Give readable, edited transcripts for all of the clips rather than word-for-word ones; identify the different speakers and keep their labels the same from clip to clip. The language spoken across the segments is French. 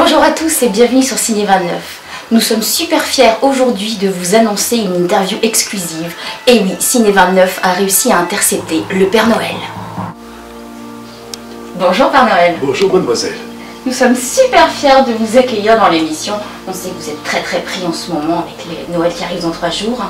Speaker 1: Bonjour à tous et bienvenue sur Ciné 29. Nous sommes super fiers aujourd'hui de vous annoncer une interview exclusive. Et oui, Ciné 29 a réussi à intercepter le Père Noël. Bonjour Père Noël.
Speaker 2: Bonjour mademoiselle.
Speaker 1: Nous sommes super fiers de vous accueillir dans l'émission. On sait que vous êtes très pris en ce moment avec les Noël qui arrivent dans 3 jours.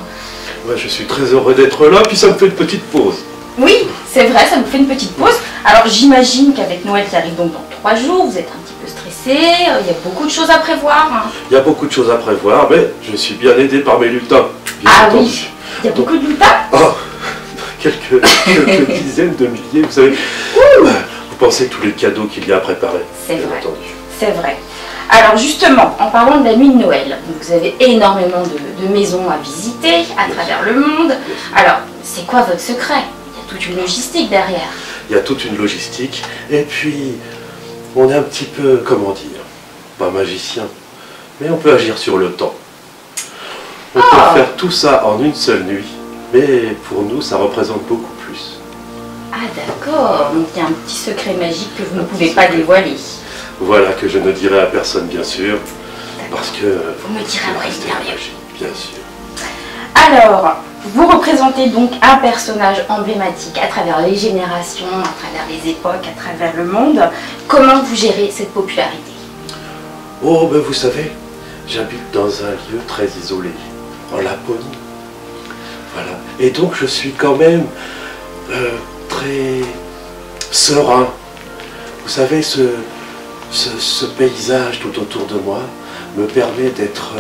Speaker 2: Ouais, je suis très heureux d'être là, puis ça me fait une petite pause.
Speaker 1: Oui, c'est vrai, ça nous fait une petite pause. Alors j'imagine qu'avec Noël qui arrive donc dans 3 jours, vous êtes un petit peu stressé, il y a beaucoup de choses à prévoir.
Speaker 2: Il y a beaucoup de choses à prévoir, mais je suis bien aidé par mes lutins.
Speaker 1: Oui, il y a beaucoup de lutins.
Speaker 2: Oh, quelques dizaines de milliers, vous savez. Vous pensez tous les cadeaux qu'il y a à préparer.
Speaker 1: C'est vrai, c'est vrai. Alors justement, en parlant de la nuit de Noël, vous avez énormément de maisons à visiter à travers le monde. Alors, c'est quoi votre secret? Il y a toute une logistique derrière.
Speaker 2: Il y a toute une logistique, et puis on est un petit peu, comment dire, pas magicien, mais on peut agir sur le temps. On peut faire tout ça en une seule nuit, mais pour nous, ça représente beaucoup plus.
Speaker 1: Ah d'accord, donc il y a un petit secret magique que vous ne pouvez pas dévoiler.
Speaker 2: Voilà, que je ne dirai à personne, bien sûr, parce que...
Speaker 1: Vous me direz après l'interview.
Speaker 2: Bien sûr.
Speaker 1: Alors, vous représentez donc un personnage emblématique à travers les générations, à travers les époques, à travers le monde. Comment vous gérez cette popularité?
Speaker 2: Oh, ben vous savez, j'habite dans un lieu très isolé, en Laponie. Voilà. Et donc je suis quand même très serein. Vous savez, ce paysage tout autour de moi me permet d'être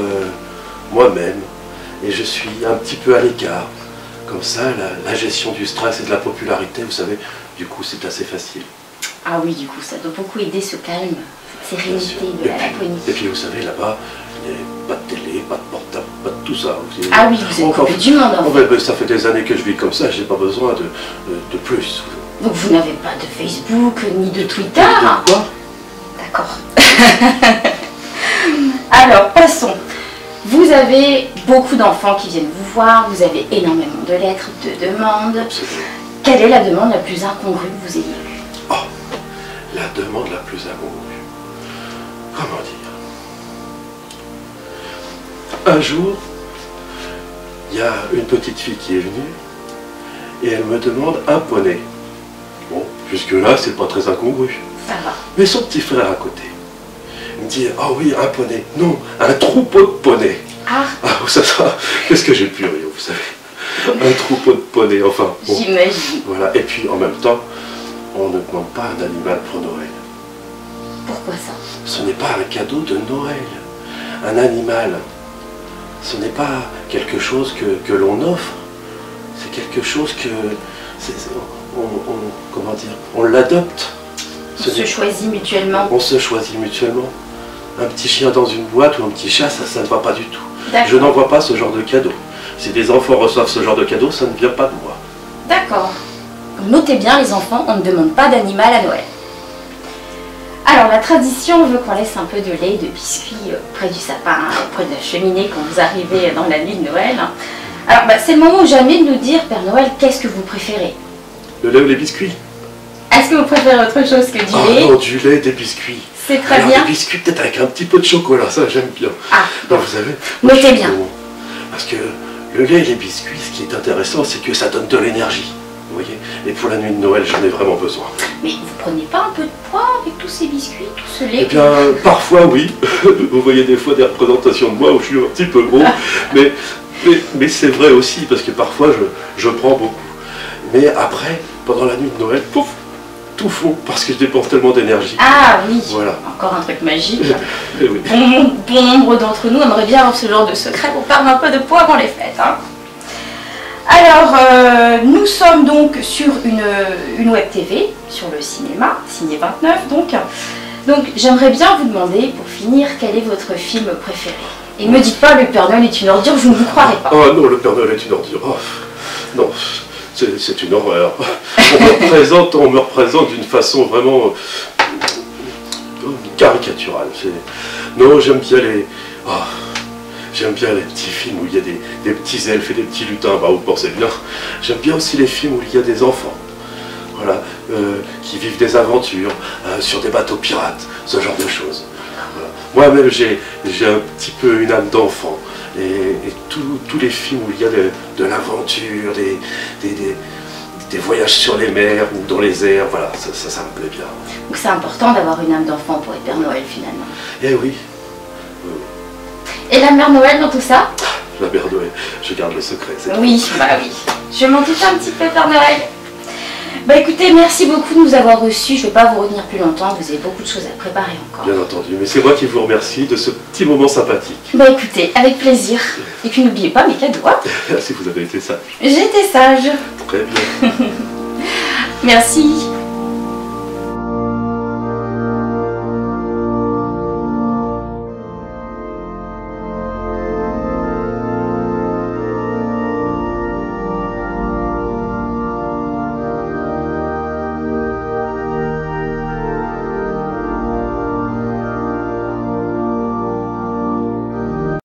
Speaker 2: moi-même. Et je suis un petit peu à l'écart. Comme ça, la gestion du stress et de la popularité, vous savez, du coup, c'est assez facile.
Speaker 1: Ah oui, du coup, ça doit beaucoup aider ce calme, cette sérénité de la Laponie.
Speaker 2: Et puis, vous savez, là-bas, il n'y a pas de télé, pas de portable, pas de tout ça.
Speaker 1: Ah oui, vous êtes coupé du monde, en fait.
Speaker 2: Ça fait des années que je vis comme ça, j'ai pas besoin de plus.
Speaker 1: Donc, vous n'avez pas de Facebook, ni de Twitter?
Speaker 2: De quoi?
Speaker 1: D'accord. Alors, passons. Vous avez beaucoup d'enfants qui viennent vous voir, vous avez énormément de lettres, de demandes.
Speaker 2: Absolument.
Speaker 1: Quelle est la demande la plus incongrue que vous ayez eue?
Speaker 2: Oh, la demande la plus incongrue. Comment dire? Un jour, il y a une petite fille qui est venue et elle me demande un poney. Bon, jusque-là, c'est pas très incongru.
Speaker 1: Ça va.
Speaker 2: Mais son petit frère à côté, il me dit, ah oui, un poney. Non, un troupeau de poneys.
Speaker 1: Ah,
Speaker 2: ça, qu'est-ce que j'ai pu rire, vous savez. Un troupeau de poneys, enfin. Bon,
Speaker 1: j'imagine.
Speaker 2: voilà, et puis en même temps, on ne demande pas un animal pour Noël.
Speaker 1: Pourquoi ça?
Speaker 2: Ce n'est pas un cadeau de Noël. Un animal, ce n'est pas quelque chose que l'on offre. C'est quelque chose que... comment dire? On l'adopte.
Speaker 1: On se choisit mutuellement.
Speaker 2: On se choisit mutuellement. Un petit chien dans une boîte ou un petit chat, ça ne va pas du tout. Je
Speaker 1: D'accord.
Speaker 2: n'envoie pas ce genre de cadeau. Si des enfants reçoivent ce genre de cadeau, ça ne vient pas de moi.
Speaker 1: D'accord. Notez bien les enfants, on ne demande pas d'animal à Noël. Alors la tradition veut qu'on laisse un peu de lait et de biscuits près du sapin, près de la cheminée quand vous arrivez dans la nuit de Noël. Alors c'est le moment ou jamais de nous dire, Père Noël, qu'est-ce que vous préférez?
Speaker 2: Le lait ou les biscuits?
Speaker 1: Est-ce que vous préférez autre chose que du lait?
Speaker 2: Non, du lait et des biscuits.
Speaker 1: C'est très bien.
Speaker 2: Des biscuits peut-être avec un petit peu de chocolat, ça j'aime bien.
Speaker 1: Ah, bon.
Speaker 2: Vous savez,
Speaker 1: Notez bien.
Speaker 2: Parce que le lait et les biscuits, ce qui est intéressant, c'est que ça donne de l'énergie. Vous voyez? Et pour la nuit de Noël, j'en ai vraiment besoin.
Speaker 1: Mais vous prenez pas un peu de poids avec tous ces biscuits, tout ce lait?
Speaker 2: Eh bien, parfois oui. Vous voyez des fois des représentations de moi où je suis un petit peu gros. mais c'est vrai aussi, parce que parfois je prends beaucoup. Mais après, pendant la nuit de Noël, pouf, tout fond, parce que je dépense tellement d'énergie.
Speaker 1: Ah oui,
Speaker 2: voilà.
Speaker 1: Encore un truc magique.
Speaker 2: Eh oui.
Speaker 1: Bon nombre d'entre nous aimeraient bien avoir ce genre de secret pour perdre un peu de poids avant les fêtes. Hein. Alors, nous sommes donc sur une web TV, sur le cinéma, Ciné 29 donc. Donc j'aimerais bien vous demander, pour finir, quel est votre film préféré? Et ne me dites pas le Père Noël est une ordure, je ne vous croirai pas.
Speaker 2: Oh non, le Père Noël est une ordure. Oh, non. C'est une horreur. On me représente d'une façon vraiment caricaturale. Non, j'aime bien les petits films où il y a des petits elfes et des petits lutins, vous pensez bien. J'aime bien aussi les films où il y a des enfants. Voilà, qui vivent des aventures sur des bateaux pirates, ce genre de choses. Voilà. Moi-même, j'ai un petit peu une âme d'enfant. Et tous les films où il y a de l'aventure, des voyages sur les mers ou dans les airs, voilà, ça me plaît bien.
Speaker 1: Donc c'est important d'avoir une âme d'enfant pour être Père Noël finalement.
Speaker 2: Eh oui.
Speaker 1: Et la Mère Noël dans tout ça?
Speaker 2: La Mère Noël, je garde le secret.
Speaker 1: Oui, bah oui. Je m'en doute un petit peu, Père Noël. Bah écoutez, merci beaucoup de nous avoir reçus. Je ne vais pas vous retenir plus longtemps, vous avez beaucoup de choses à préparer encore.
Speaker 2: Bien entendu, mais c'est moi qui vous remercie de ce petit moment sympathique.
Speaker 1: Bah écoutez, avec plaisir. Et puis n'oubliez pas mes cadeaux.
Speaker 2: Si vous avez été sage.
Speaker 1: J'étais sage.
Speaker 2: Très bien.
Speaker 1: Merci.